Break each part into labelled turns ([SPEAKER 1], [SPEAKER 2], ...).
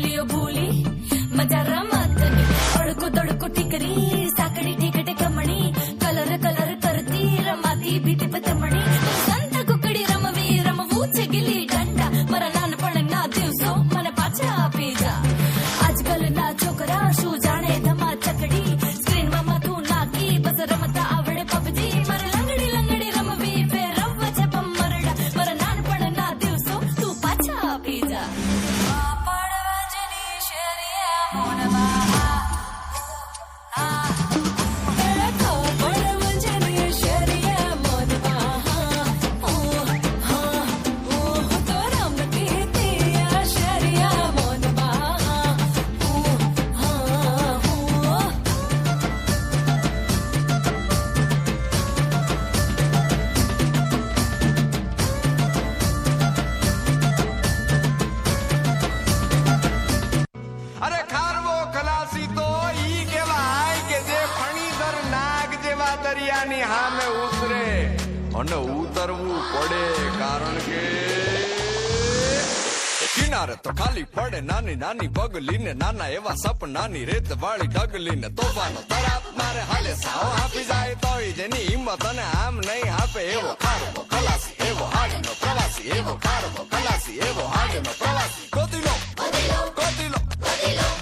[SPEAKER 1] लियो भूली मजा रमतनी अड़को दड़को टिकरी साकड़ी टिकटे कमणी colour colour करती रमाती भीती पतमणी संत कुकड़ी रमवी रमवू छे गिली डंडा मारा नानपणना દિવસો મને પાછા આપી જા આજકાલ ના છોકરા શું જાણે ધમા ચકડી સ્ક્રીનમાં માથું નાખી બસ રમતા આવડે પબજી મારે લંગડી લંગડી રમવી ફેર રમવા છે પમરડા મારા નાનપણના દિવસો તું પાછા આપી જા પડવાજની શેરીએ મોનવા
[SPEAKER 2] અરે ખારવો ખલાસી તો ઈ કહેવાય કે જે ફણીધર નાગ જેવા દરિયાની સામે ઉતરે અને ઉતરવું પડે કારણ કે કિનારે તો ખાલી પડે નાની નાની બગલીને નાના એવા સપનાની રેત વાળી ડગલીને તોફાનો તરાપ મારે હાલે સાવ આપી જાય તોય જેની હિંમત અને આમ નહીં આપે એવો ખારવો ખલાસી એવો હાડનો પ્રવાસી એવો ખારવો ખલાસી એવો હાડનો પ્રવાસી ગોતીલો ગોતીલો ગોતીલો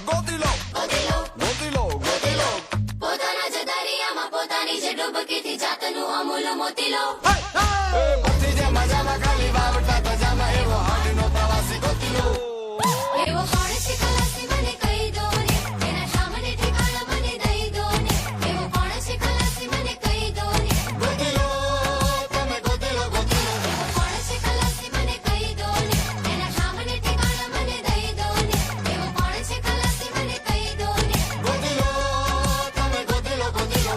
[SPEAKER 2] ગોતીલો ગોતીલો ગોતીલો
[SPEAKER 1] પોતાના જ દરિયામાં પોતાની જે ડૂબકીથી જાતનું અમૂલ મોતીલો
[SPEAKER 2] એ પછી જે મજામાં ખાલી વાવટા તજામાં એવો હાડનો પ્રવાસી ગોતીલો
[SPEAKER 1] એવો કોણ છે ખલાસી મને કહી દો ને એના સામને ઠેકાણા મને દઈ દો ને એવો કોણ છે ખલાસી મને કહી દો ને
[SPEAKER 2] ગોતીલો તમે ગોતીલો ગોતીલો
[SPEAKER 1] એવો કોણ છે ખલાસી મને કહી દો ને એના સામને ઠેકાણા મને દઈ દો ને એવો કોણ છે ખલાસી મને કહી દો ને
[SPEAKER 2] ગોતીલો તમે ગોતીલો ગોતીલો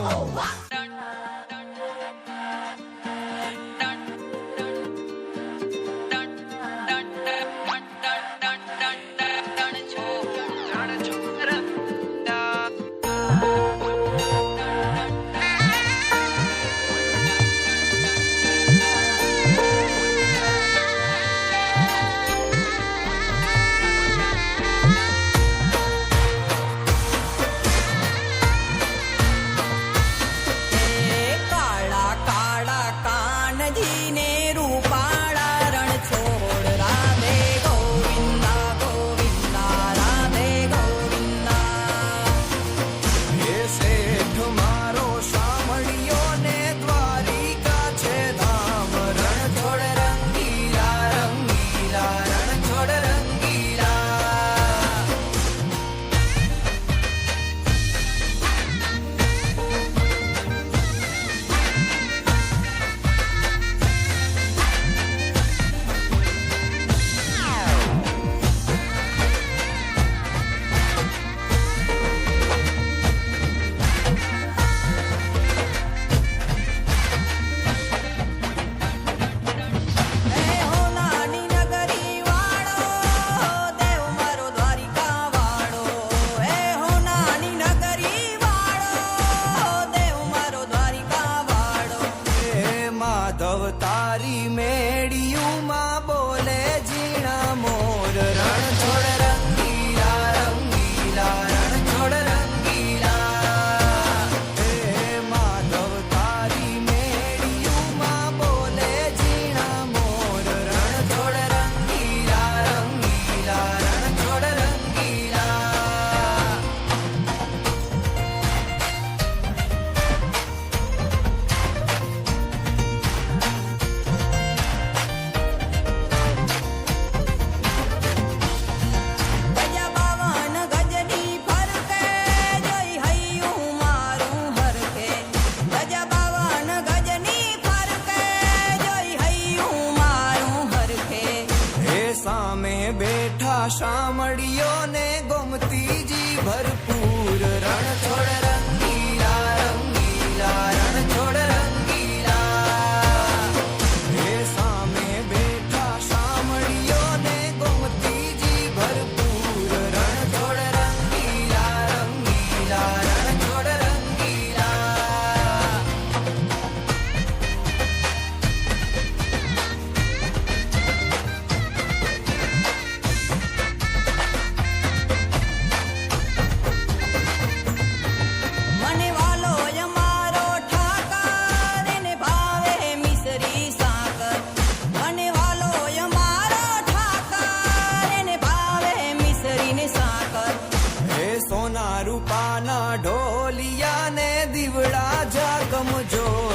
[SPEAKER 3] રમજો